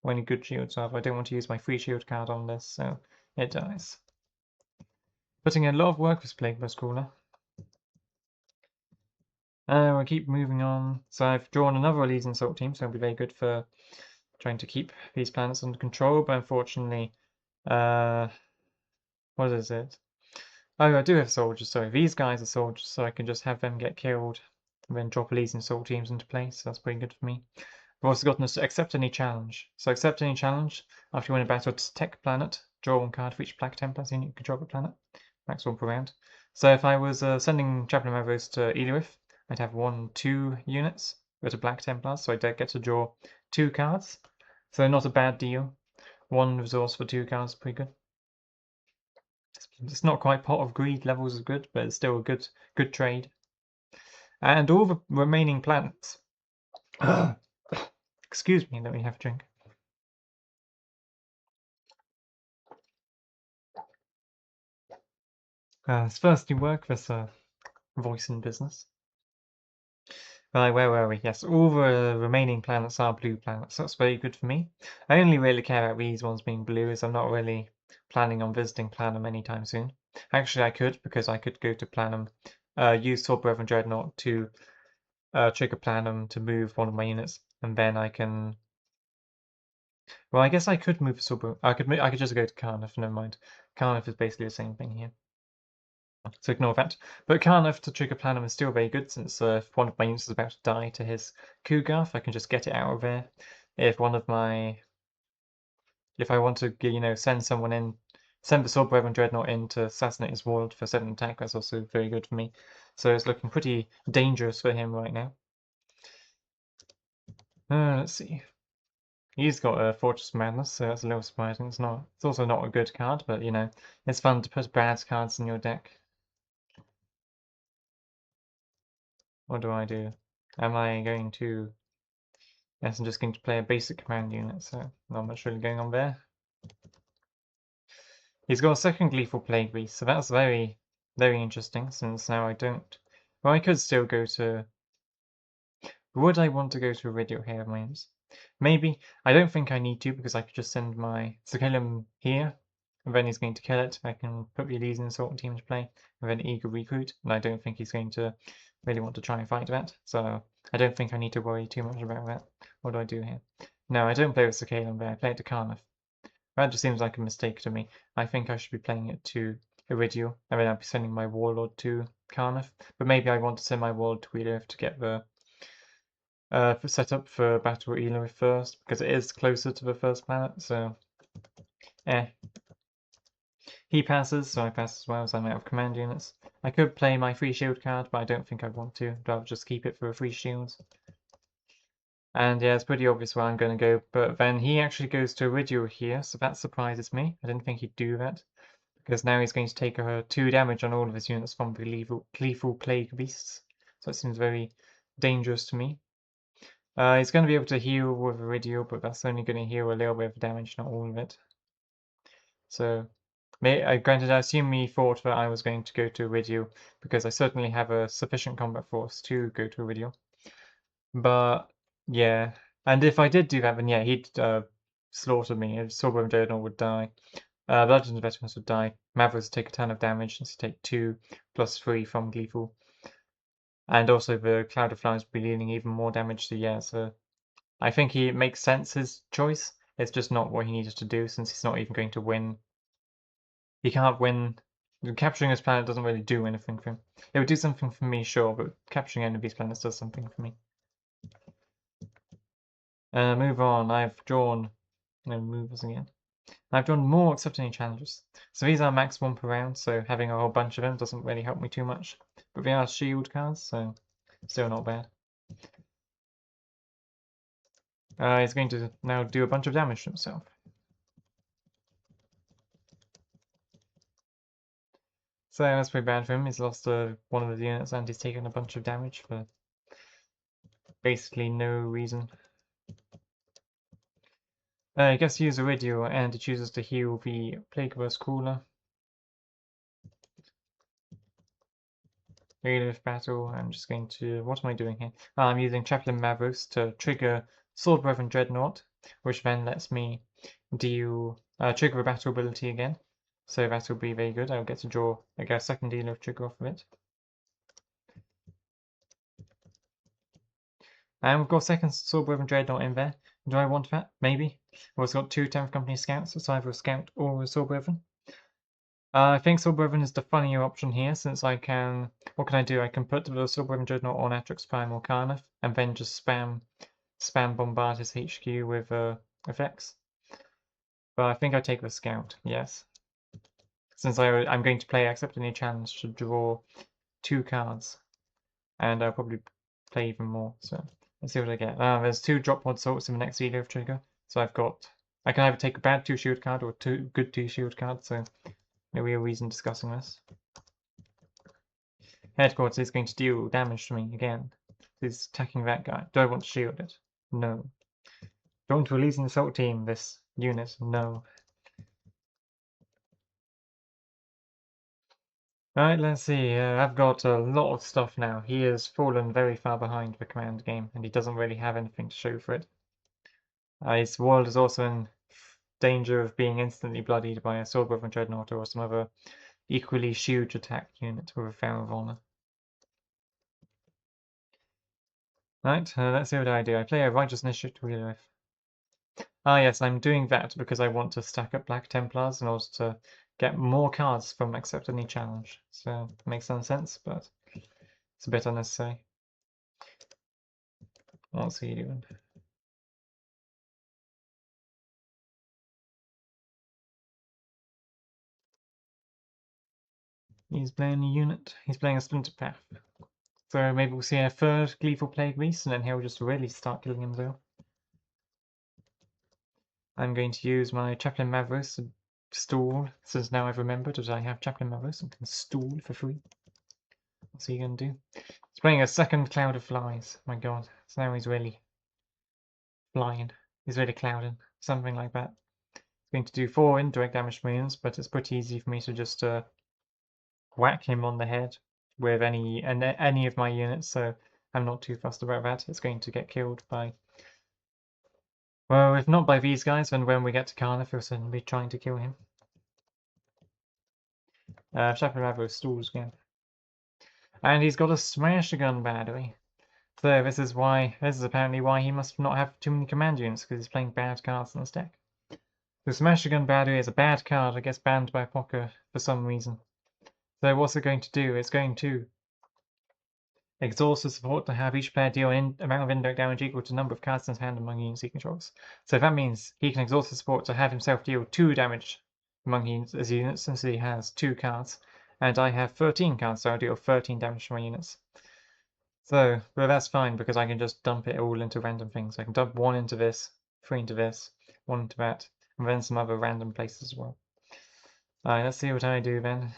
or any good shields. However, I don't want to use my free shield card on this, so it dies. Putting in a lot of work with Plaguefather Cooler. We'll keep moving on. So I've drawn another Elysian Assault team, so it'll be very good for trying to keep these planets under control, but unfortunately, what is it? Oh, I do have soldiers, sorry. These guys are soldiers, so I can just have them get killed and then drop Elysian Assault teams into place, so that's pretty good for me. I've also gotten us to accept any challenge. So accept any challenge. After you win a battle, detect planet. Draw one card for each Black Templar unit you control the planet. Max one per round. So if I was sending Chaplain Mavros to Elirith, I'd have 1-2 units with a Black Templar, so I'd get to draw 2 cards. So not a bad deal. 1 resource for 2 cards, pretty good. It's not quite Pot of Greed levels of good, but it's still a good trade. And all the remaining planets. Excuse me, let me have a drink. Let's firstly work this voice in business. Right, where were we? Yes, all the remaining planets are blue planets. That's very good for me. I only really care about these ones being blue, as I'm not really planning on visiting Planum anytime soon. Actually, I could, because I could go to Planum, use Sword Brethren Dreadnought to trigger Planum to move one of my units, and then I can. Well, I guess I could move Sword Brethren. I could just go to Carnif. Never mind. Carnif is basically the same thing here. So ignore that. But Carnif to trigger Planum is still very good, since if one of my units is about to die to his Kugarth, I can just get it out of there. If I want to, send someone in, send the Sword Brethren Dreadnought in to assassinate his warlord for 7 attack, that's also very good for me. So it's looking pretty dangerous for him right now. Let's see. He's got a Fortress of Madness, so that's a little surprising. It's also not a good card, but it's fun to put bad cards in your deck. What do I do? Am I going to... Yes, I'm just going to play a basic command unit, so not much really going on there. He's got a second Gleeful Plague Beast, so that's very, very interesting, since now I don't... Well, I could still go to... Would I want to go to Iridio here, Mines? Maybe. I don't think I need to, because I could just send my Sakellum here, and then he's going to kill it. I can put the Elysian Assault team to play, and then Eager Recruit, and I don't think he's going to really want to try and fight that, so I don't think I need to worry too much about that. What do I do here? No, I don't play with Sakellum there, I play it to Carnif. That just seems like a mistake to me. I think I should be playing it to Iridio, and then I'll be sending my Warlord to Carnif, but maybe I want to send my Warlord to Elirith to get the set up for Battle with Elirith first, because it is closer to the first planet, so He passes, so I pass as well, as I'm out of command units. I could play my free shield card, but I don't think I want to. I'd rather just keep it for a free shield. And yeah, it's pretty obvious where I'm going to go, but then he actually goes to Iridio here, so that surprises me. I didn't think he'd do that, because now he's going to take 2 damage on all of his units from the Gleeful Plague Beasts, so it seems very dangerous to me. He's going to be able to heal with Iridio, but that's only going to heal a little bit of damage, not all of it. So, granted, I assume he thought that I was going to go to Iridio, because I certainly have a sufficient combat force to go to Iridio. But, yeah. And if I did do that, then yeah, he'd slaughter me. Sword Brethren Dreadnought would die. Bludgeons Veterans would die. Mavros would take a ton of damage, since he take 2 plus 3 from Gleeful. And also the Cloud of Flies would be dealing even more damage, so yeah, so I think he makes sense, his choice. It's just not what he needed to do, since he's not even going to win. He can't win. Capturing this planet doesn't really do anything for him. It would do something for me, sure, but capturing any of these planets does something for me. Move on. I've drawn... No, move us again. I've drawn more accept any challenges. So these are max 1 per round, so having a whole bunch of them doesn't really help me too much. But they are shield cards, so still not bad. He's going to now do a bunch of damage to himself. So that's pretty bad for him. He's lost one of his units and he's taken a bunch of damage for basically no reason. I guess use Iridio and he chooses to heal the Plaguefather Cooler. Relive battle. I'm just going to... What am I doing here? I'm using Chaplain Mavros to trigger Sword Brethren Dreadnought which then lets me deal trigger a battle ability again. So that will be very good. I'll get to draw a second dealer of trigger off of it. And we've got second Swordbrother Dreadnought in there. Do I want that? Maybe. We've also got 2 10th Company Scouts, so either a Scout or a Swordbrother. I think Swordbrother is the funnier option here, since I can... What can I do? I can put the Swordbrother Dreadnought on Atrix Prime or Carnath, and then just spam bombard his HQ with effects. But I think I take the Scout, yes. Since I'm going to play Accept Any Challenge to draw 2 cards. And I'll probably play even more, so let's see what I get. There's 2 drop pod sorts in the next Dealer of Trigger, so I can either take a bad 2 shield card or a good 2 shield card, so no real reason discussing this. Headquarters is going to deal damage to me again. He's attacking that guy. Do I want to shield it? No. Don't release an assault team, this unit. No. Alright, let's see. I've got a lot of stuff now. He has fallen very far behind the command game, and he doesn't really have anything to show for it. His world is also in danger of being instantly bloodied by a Swordbrother Dreadnought or some other equally huge attack unit with a Pharaoh of Honor. Right, let's see what I do. I play a Righteous Initiative with. Ah yes, I'm doing that because I want to stack up Black Templars in order to get more cards from Accept Any Challenge. So it makes some sense, but it's a bit unnecessary. What's he doing? He's playing a unit. He's playing a Splinter Path. So maybe we'll see a third Gleeful Plague Beast, and then he'll just really start killing himself. I'm going to use my Chaplain Mavros to stall, since now I've remembered that I have Chaplain Mavros and can stall for free. What's he going to do? He's playing a second Cloud of Flies. My god. So now he's really flying. He's really clouding. Something like that. He's going to do 4 indirect damage to minions, but it's pretty easy for me to just whack him on the head with any of my units, so I'm not too fussed about that. It's going to get killed by... Well, if not by these guys, then when we get to Carnath, we'll certainly be trying to kill him. Chaplain Mavros stalls again. And he's got a Smash Gun battery. So this is apparently why he must not have too many command units, because he's playing bad cards in his deck. The Smash Gun battery is a bad card that gets banned by Poker for some reason. So what's it going to do? It's going to exhaust the support to have each player deal an amount of indirect damage equal to the number of cards in his hand among units he controls. So that means he can exhaust the support to have himself deal 2 damage among his units, since he has 2 cards. And I have 13 cards, so I'll deal 13 damage to my units. So, but that's fine, because I can just dump it all into random things. I can dump 1 into this, 3 into this, 1 into that, and then some other random places as well. Alright, let's see what I do then.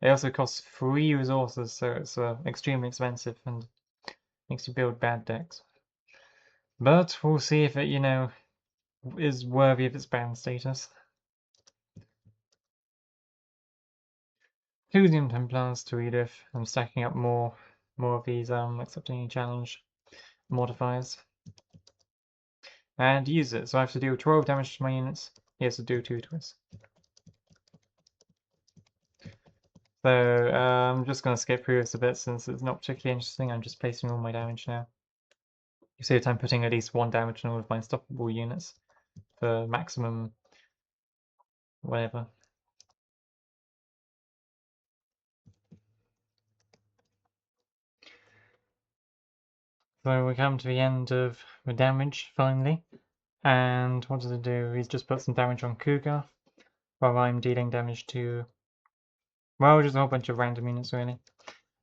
It also costs 3 resources, so it's extremely expensive and makes you build bad decks. But we'll see if it, is worthy of its ban status. 2 Doom Templars to Edith. I'm stacking up more of these Accept Any Challenge modifiers. And use it. So I have to deal 12 damage to my units. He has to do 2 to us. So I'm just going to skip through this a bit since it's not particularly interesting. I'm just placing all my damage now. You see that I'm putting at least 1 damage on all of my unstoppable units for maximum whatever. So we come to the end of the damage finally. And what does it do? He's just put some damage on Cougar while I'm dealing damage to, well, just a whole bunch of random units really.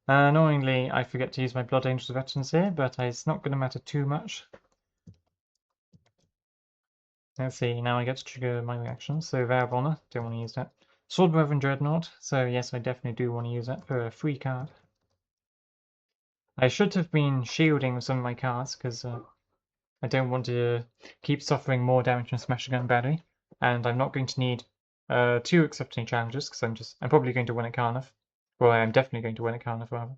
Annoyingly, I forget to use my Blood Angels veterans here, but it's not going to matter too much. Let's see, now I get to trigger my reactions. So Vow of Honor, don't want to use that. Swordbrother Dreadnought, so yes, I definitely do want to use that for a free card. I should have been shielding with some of my cards, because I don't want to keep suffering more damage from Smash Gun Battery, and I'm not going to need 2 Accept Any Challenges, because I'm probably going to win at Carnath. Well, I'm definitely going to win at Carnath, rather.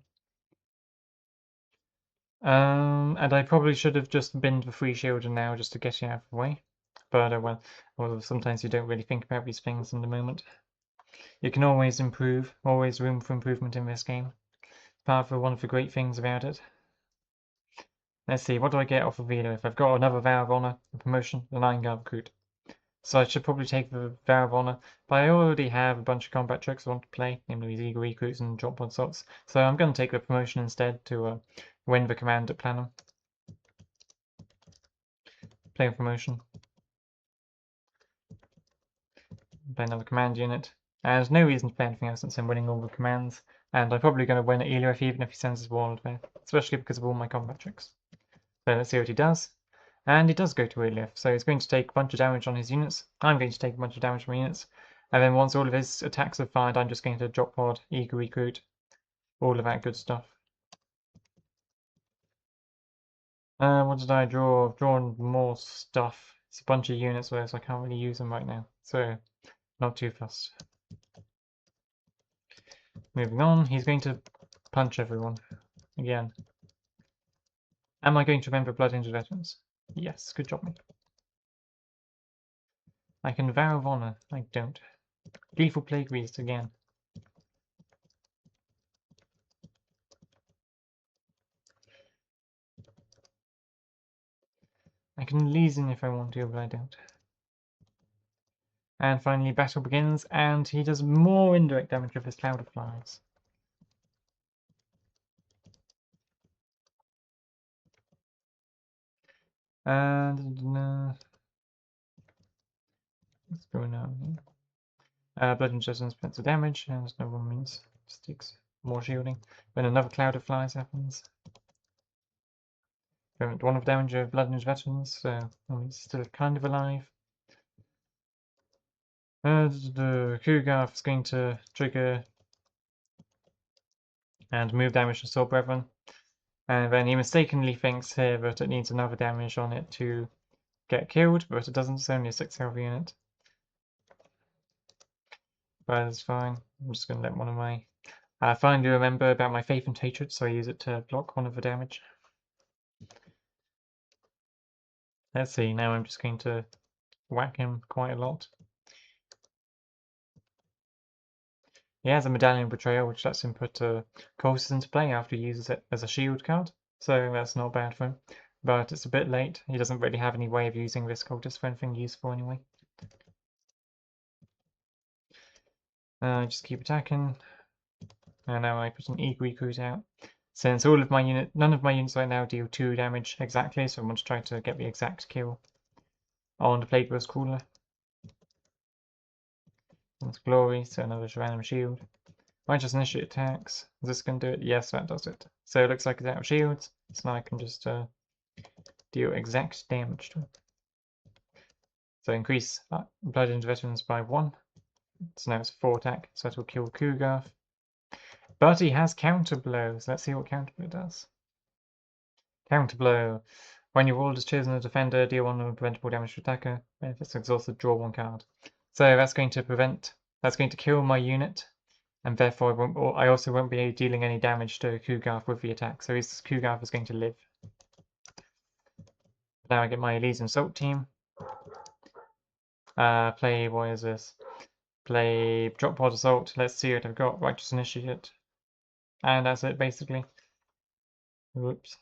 And I probably should have just binned the free shielder now just to get it out of the way. But well, sometimes you don't really think about these things in the moment. You can always improve, always room for improvement in this game. Part of one of the great things about it. Let's see, what do I get off of Velo? If I've got another Vow of Honor, a promotion, then I can go recruit. So I should probably take the Vow of Honor, but I already have a bunch of combat tricks I want to play, namely these Eagle Recruits and Drop Pod Assaults. So I'm going to take the promotion instead to win the command at Planum. Play a promotion. Play another command unit. And there's no reason to play anything else since I'm winning all the commands. And I'm probably going to win at Eliath even if he sends his Warlord there, especially because of all my combat tricks. So let's see what he does. And he does go to Eliath, so he's going to take a bunch of damage on his units. I'm going to take a bunch of damage from my units. And then once all of his attacks are fired, I'm just going to drop pod, Eagle Recruit, all of that good stuff. What did I draw? I've drawn more stuff. It's a bunch of units there, so I can't really use them right now. So, not too fussed. Moving on, he's going to punch everyone. Again. Am I going to remember Blood Angel Veterans? Yes, good job, mate. I can Vow of Honor. I don't. Gleeful Plague Beast again. I can Legion if I want to, but I don't. And finally, battle begins, and he does more indirect damage with his Cloud of Flies. And let's go now. Blood and Resistance pencil damage, and no one means sticks more shielding. When another Cloud of Flies happens, prevent 1 of damage of Blood and Veterans, so he's still kind of alive. The Kugarth is going to trigger and move damage to Soul Brethren. And then he mistakenly thinks here that it needs another damage on it to get killed, but it doesn't. It's only a 6 health unit. But it's fine. I'm just going to let one of my... I finally remember about my Faith and Hatred, so I use it to block 1 of the damage. Let's see, now I'm just going to whack him quite a lot. He has a Medallion of Betrayal, which lets him put Colossus into play after he uses it as a shield card, so that's not bad for him. But it's a bit late. He doesn't really have any way of using this cultist for anything useful anyway. Just keep attacking. And now I put an Eagle Recruit out. Since none of my units right now deal 2 damage exactly, so I want to try to get the exact kill on the Plaguefather's Crawler. That's Glory, so another random shield. Righteous Initiate attacks. Is this going to do it? Yes, that does it. So it looks like it's out of shields, so now I can just deal exact damage to it. So increase Blood into Veterans by 1. So now it's 4 attack, so that will kill Kugarth. But he has Counter Blow, so let's see what Counter Blow does. Counter Blow. When your warlord is chosen a defender, deal 1 unpreventable damage to attacker. Benefits exhausted, draw 1 card. So that's going to kill my unit, and therefore I also won't be dealing any damage to Kugarth with the attack. So his Kugarth is going to live. Now I get my Elysian Assault team. Play, what is this? Play Drop Pod Assault. Let's see what I've got. Righteous Initiate. And that's it, basically. Whoops.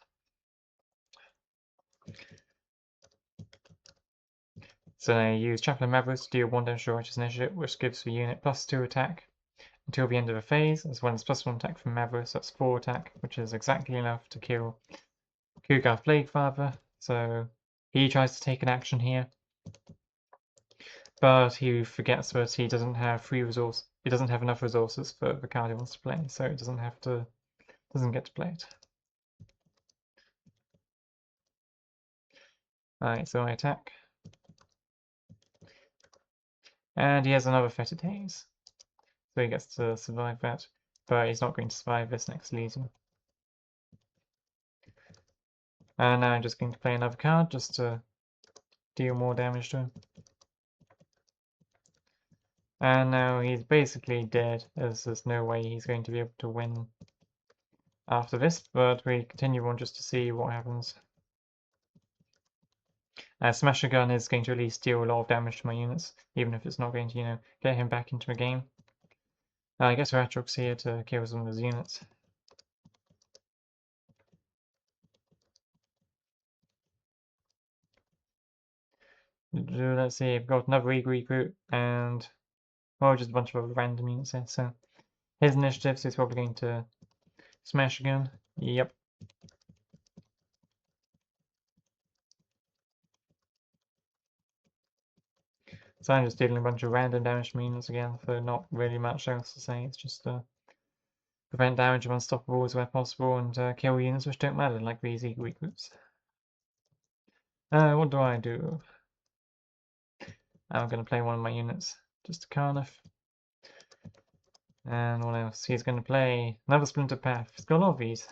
So I use Chaplain Mavros to deal 1 damage to Righteous Initiate, which gives the unit +2 attack until the end of the phase, as well as +1 attack from Mavros. That's 4 attack, which is exactly enough to kill Kugarth Plaguefather. So he tries to take an action here, but he forgets that he doesn't have He doesn't have enough resources for the card he wants to play, so he doesn't get to play it. Alright, so I attack. And he has another Fetid Haze. So he gets to survive that, but he's not going to survive this next Legion. And now I'm just going to play another card just to deal more damage to him. And now he's basically dead, as there's no way he's going to be able to win after this, but we continue on just to see what happens. Smasher Gun is going to at least deal a lot of damage to my units, even if it's not going to, get him back into a game. I guess Ratrok's here to kill some of his units. Let's see, I've got another Eagle recruit and, well, just a bunch of random units here. So his initiative, so he's probably going to smash again. Yep. So I'm just dealing a bunch of random damage units again, for not really much else to say. It's just prevent damage of unstoppables where possible and kill units which don't matter, like these Eagle recruits. What do I do? I'm going to play one of my units, just a Carnif. And what else? He's going to play another Splinter Path. He's got a lot of these.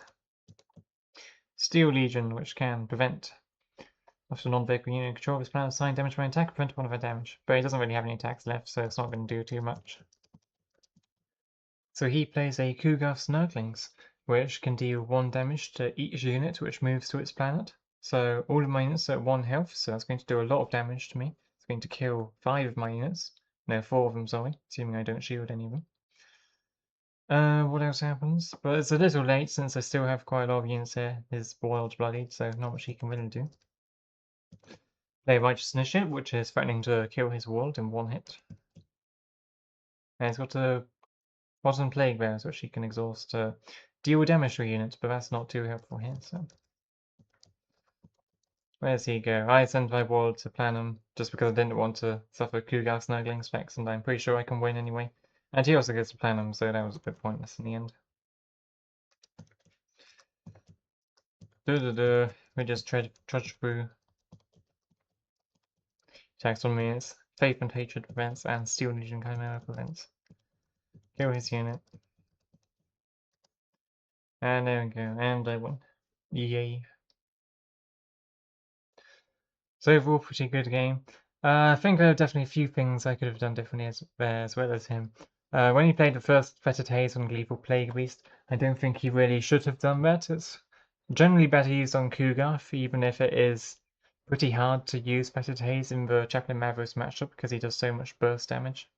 Steel Legion, which can prevent after non-vehicle unit control of his planet assign damage by attack, prevent 1 of our damage. But he doesn't really have any attacks left, so it's not going to do too much. So he plays a Kugar's Snurglings, which can deal 1 damage to each unit which moves to its planet. So all of my units are at 1 health, so that's going to do a lot of damage to me. It's going to kill 5 of my units. No, 4 of them, sorry, assuming I don't shield any of them. What else happens? But it's a little late since I still have quite a lot of units here. His boiled bloodied, so not much he can really do. Play Righteous Initiate, which is threatening to kill his world in 1 hit. And he's got a Rotten Plague Bears, which he can exhaust to deal damage to a unit, but that's not too helpful here, so. Where does he go? I sent my world to Planum just because I didn't want to suffer Kugar Snuggling specs, and I'm pretty sure I can win anyway. And he also gets to Planum, so that was a bit pointless in the end. We just trudge through. Attacks on units, Faith and Hatred prevents, and Steel Legion Chimera prevents. Kill his unit. And there we go, and I won. Yay. So overall, pretty good game. I think there are definitely a few things I could have done differently as well as him. When he played the first Fetid Haze on Gleeful Plague Beast, I don't think he really should have done that. It's generally better used on Kugarth, even if it is pretty hard to use Fetid Haze in the Chaplain Mavros matchup because he does so much burst damage.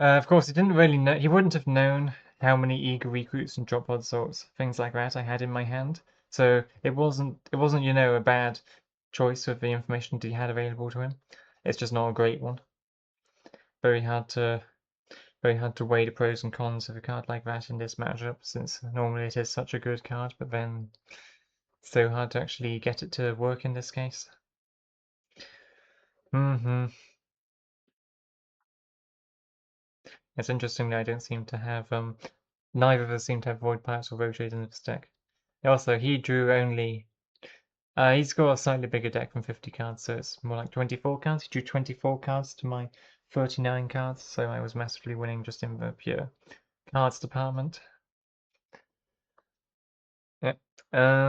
Of course, he didn't really know. He wouldn't have known how many eager recruits and drop pod assaults, things like that, I had in my hand. So it wasn't a bad choice with the information that he had available to him. It's just not a great one. Very hard to weigh the pros and cons of a card like that in this matchup, since normally it is such a good card, but then it's so hard to actually get it to work in this case. It's interesting that I don't seem to have neither of us seem to have Void Pirates or Rogue in his deck. Also, he drew only he's got a slightly bigger deck than 50 cards, so it's more like 24 cards. He drew 24 cards to my 39 cards, so I was massively winning just in the pure cards department. Yeah.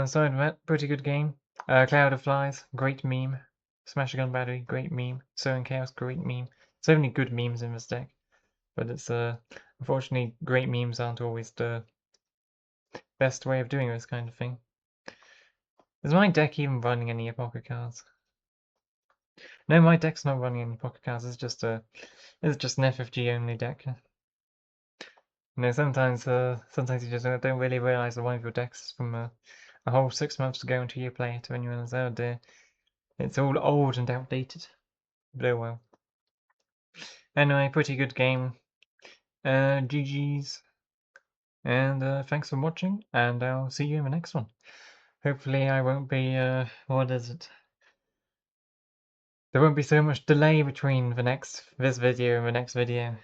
So I met pretty good game. Cloud of Flies, great meme. Smash Gun Battery, great meme. Sowing Chaos, great meme. So many good memes in this deck. But it's unfortunately great memes aren't always the best way of doing this kind of thing. Is my deck even running any pocket cards? No, my deck's not running any pocket cards. It's just an FFG only deck. Sometimes you just don't really realize that one of your decks is from a whole 6 months ago until you play it, and you realize, oh dear, it's all old and outdated. But oh well. Anyway, pretty good game. GG's. And thanks for watching, and I'll see you in the next one. Hopefully I won't be, what is it? There won't be so much delay between this video and the next video.